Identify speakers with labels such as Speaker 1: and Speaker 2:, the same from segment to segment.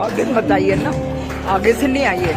Speaker 1: आगे मत आइए ना, आगे से नहीं आइए।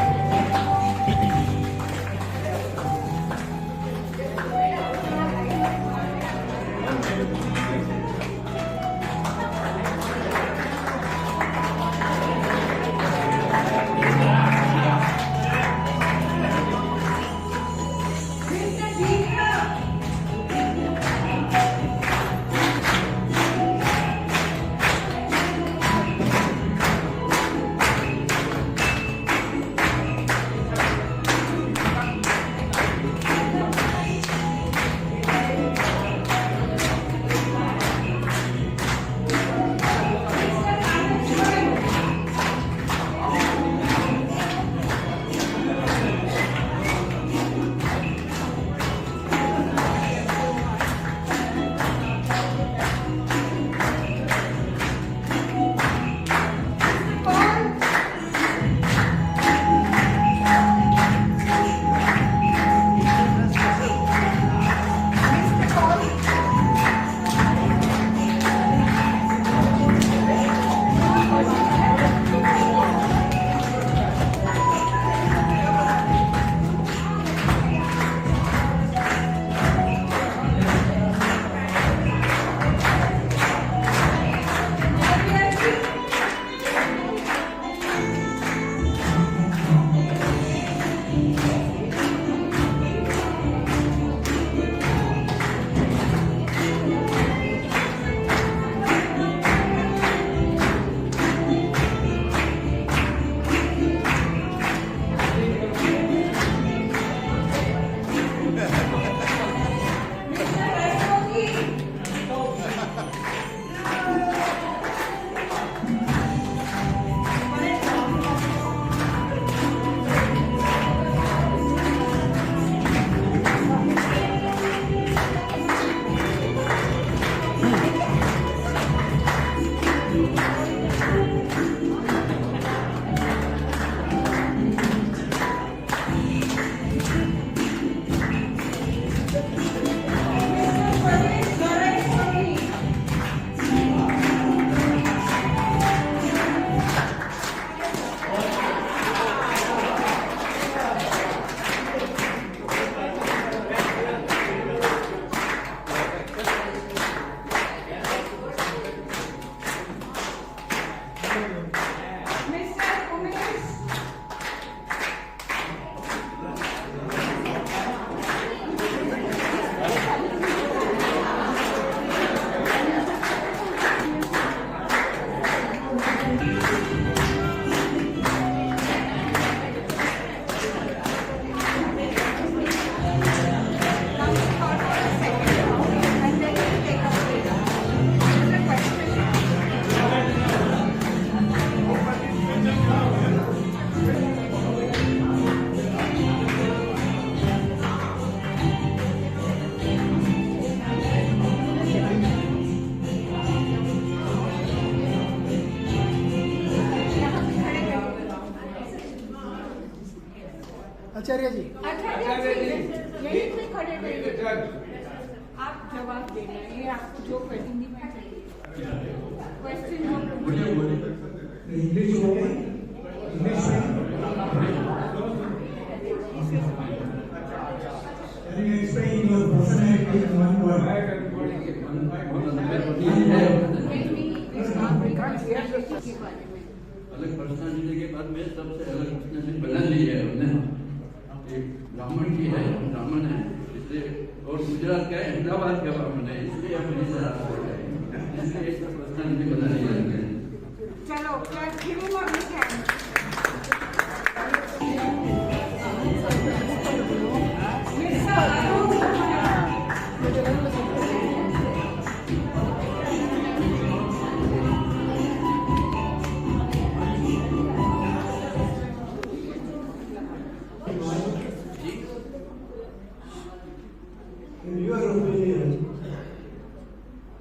Speaker 2: आचार्य जी,
Speaker 3: यही पे खड़े रहिए, आप जवाब देना। ये आपको जो हिंदी में question
Speaker 2: English explain your personality in one word.
Speaker 4: अलग पर्सनालिटी के बाद में सबसे अलग पर्सनालिटी बना ली है हमने। एक ब्राह्मण की है, ब्राह्मण है इसलिए, और गुजरात का अहमदाबाद का ब्राह्मण है इसलिए हम इसलिए एक पर्सनालिटी बना ली है।
Speaker 3: चलो give him a big hand.
Speaker 5: In your opinion,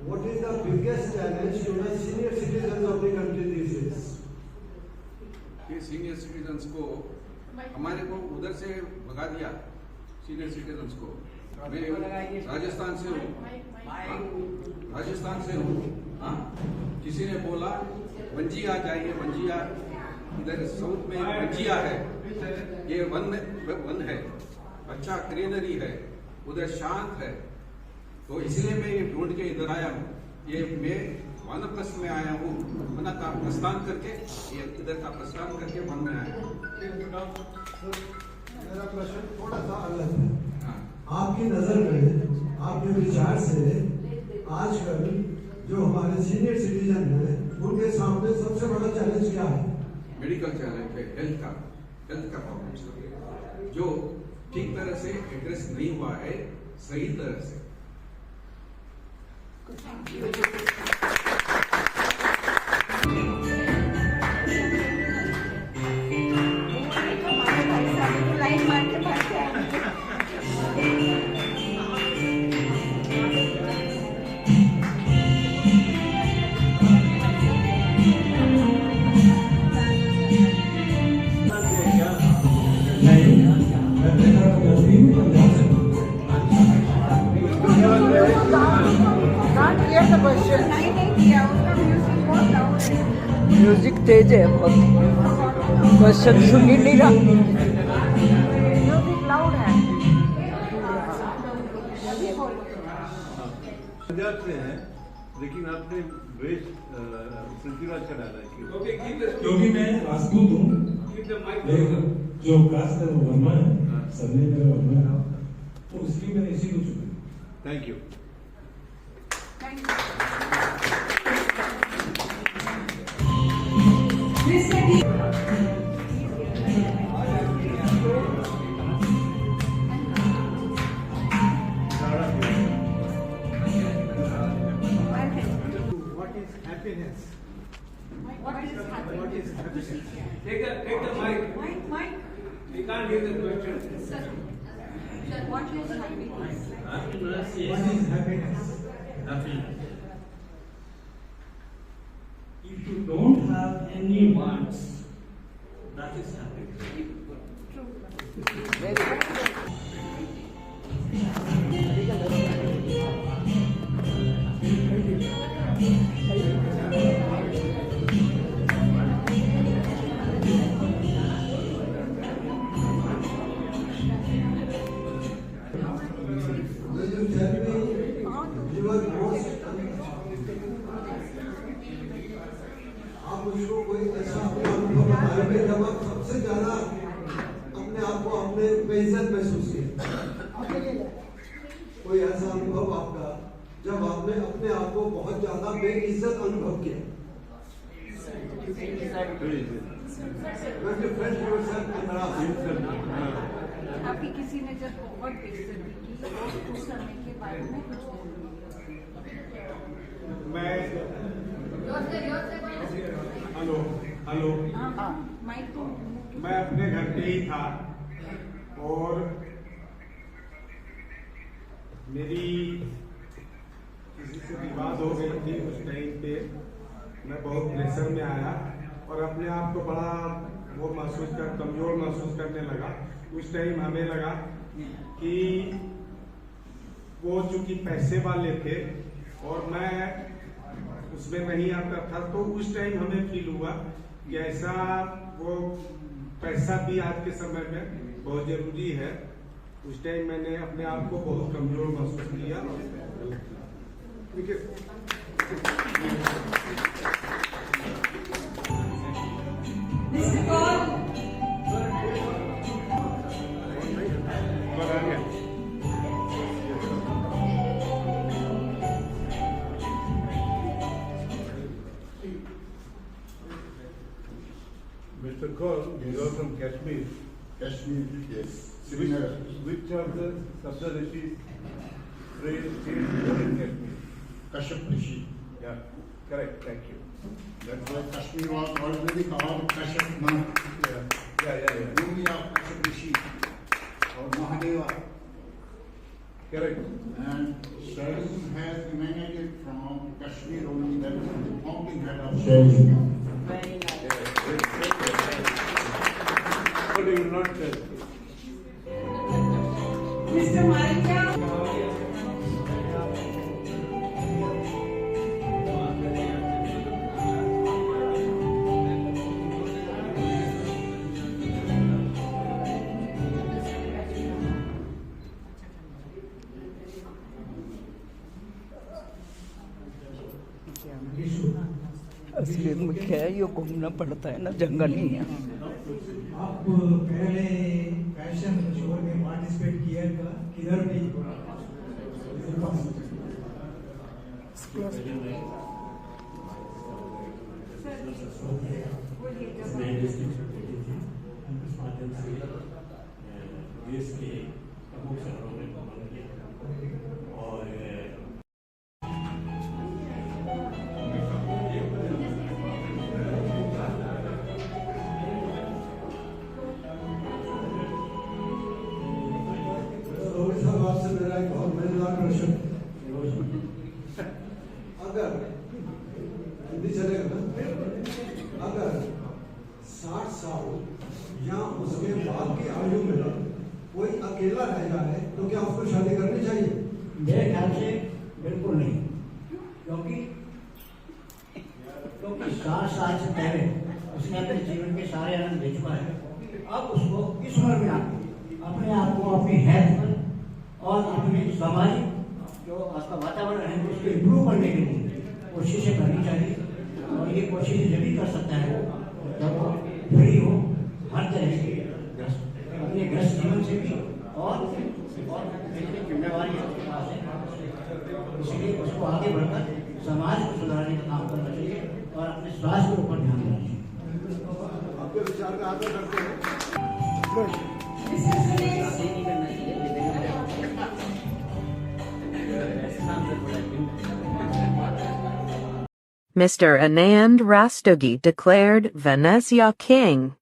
Speaker 5: what is the biggest challenge to the senior citizens of the country these days?
Speaker 6: कि सीनियर सिटीजन्स को हमारे को उधर से भगा दिया। सीनियर सिटीजन्स को मैं राजस्थान से हूँ, राजस्थान से हूँ। हाँ, किसी ने बोला वंजिया जाइए, वंजिया इधर साउथ में भजिया है, ये वन है, अच्छा ग्रीनरी है, उधर शांत है, तो इसलिए मैं ये ढूंढ के इधर आया हूँ। ये मैं वानप्लस में आया हूँ, वना का प्रस्थान करके, ये इधर का प्रस्थान करके वन में आया हूँ।
Speaker 5: मेरा प्रश्न थोड़ा सा अलग है।
Speaker 6: हाँ।
Speaker 5: आपकी नजर में, आपके विचार से आजकल जो हमारे सीनियर सिटीजन हैं, उनके सामने सबसे बड़ा चैलेंज क्या है?
Speaker 6: मेडिकल चैलेंज है, हेल्थ का प्रॉब्लम जो ठीक तरह से एड्रेस नहीं हुआ है, सही तरह से।
Speaker 3: लाइन मार के भाग जाएंगे। नहीं किया, उसका म्यूजिक बहुत लाउड है।
Speaker 1: म्यूजिक तेज है बहुत, क्वेश्चन सुन ही नहीं रहा।
Speaker 3: म्यूजिक लाउड है।
Speaker 7: पंजाब से हैं, लेकिन आपने वेश सिलसिला चलाना है क्यों?
Speaker 8: क्योंकि मैं राजपूत हूँ, जो कास्ट है वो वर्मा है, सरनेम मेरा वर्मा है, तो इसलिए मैंने इसी को चुना।
Speaker 7: Thank you.
Speaker 5: What is happiness?
Speaker 3: What is happening?
Speaker 5: What is happiness?
Speaker 9: Take the mic.
Speaker 3: Mike,
Speaker 9: We can't hear the question.
Speaker 3: sir, what is happiness?
Speaker 7: Happiness
Speaker 5: What is happiness?
Speaker 7: happiness. If you don't have any wants, that is happiness.
Speaker 5: Will you tell me your most? आप मुझको कोई ऐसा अपना अनुभव बताएंगे जब आप सबसे ज्यादा अपने आप को अपने बेइज्जत महसूस किया? कोई ऐसा अनुभव आपका जब आपने अपने आप को बहुत ज्यादा बेइज्जत अनुभव किया? When you felt yourself embarrassed?
Speaker 3: आपकी किसी ने जब बहुत बेइज्जती की और उस समय के बारे में कुछ बोलिए।
Speaker 2: हेलो
Speaker 3: हाँ, माइक तो
Speaker 2: मैं अपने घर पे ही था और मेरी किसी से विवाद हो गई थी। उस टाइम पे मैं बहुत प्रेशर में आया और अपने आप को बड़ा वो कमजोर महसूस करने लगा। उस टाइम हमें लगा कि वो चूंकि पैसे वाले थे और मैं उसमें नहीं आता था, तो उस टाइम हमें फील हुआ कि ऐसा वो पैसा भी आज के समय में बहुत जरूरी है। उस टाइम मैंने अपने आप को बहुत कमजोर महसूस किया।
Speaker 7: Mr. Kaur, you are from Kashmir.
Speaker 10: Kashmir, yes.
Speaker 7: Which of the Saptarishi states are in Kashmir?
Speaker 10: Kashyap Rishi.
Speaker 7: Yeah, correct. Thank you.
Speaker 10: That's why Kashmir was already called Kashyap Nath.
Speaker 7: Yeah.
Speaker 10: Bhumi of Kashyap Rishi or Mahadeva.
Speaker 7: Correct.
Speaker 10: And Shaivism has emanated from Kashmir only. That is the founding head of Shaivism.
Speaker 7: But you will not tell.
Speaker 3: Mr. Malikya.
Speaker 1: लिए मुख्य है, ये घूमना पड़ता है ना, जंगल ही है।
Speaker 11: आप पहले फैशन शो में पार्टिसिपेट किया था, किधर भी?
Speaker 8: देश के प्रमुख शहरों में भ्रमण किया और
Speaker 5: साहब आपसे मेरा एक बहुत मजेदार प्रश्न, अगर हिंदी चलेगा ना, अगर 60 साल या उसके बाद की आयु में कोई अकेला रह जाए तो क्या उसको शादी करनी चाहिए?
Speaker 11: मेरे ख्याल से बिल्कुल नहीं, क्योंकि 60 साल से पहले उसने अपने जीवन के सारे आनंद ले चुका है। अब उसको इस उम्र में आके अपने आप को, अपनी हेल्थ और अपने सामाजिक जो आपका वातावरण है उसको इम्प्रूव करने के लिए कोशिशें करनी चाहिए। और ये कोशिश जब भी कर सकता है जब वो फ्री हो हर तरह से अपने ग्रस्त जीवन से भी, और जिम्मेवारी उसके पास है, इसलिए उसको आगे बढ़कर समाज को सुधारने का काम करना चाहिए और अपने स्वास्थ्य के ऊपर ध्यान देना चाहिए।
Speaker 5: आपके विचार का आदर करते हैं।
Speaker 12: Mr. Anand Rastogi declared Venezia king.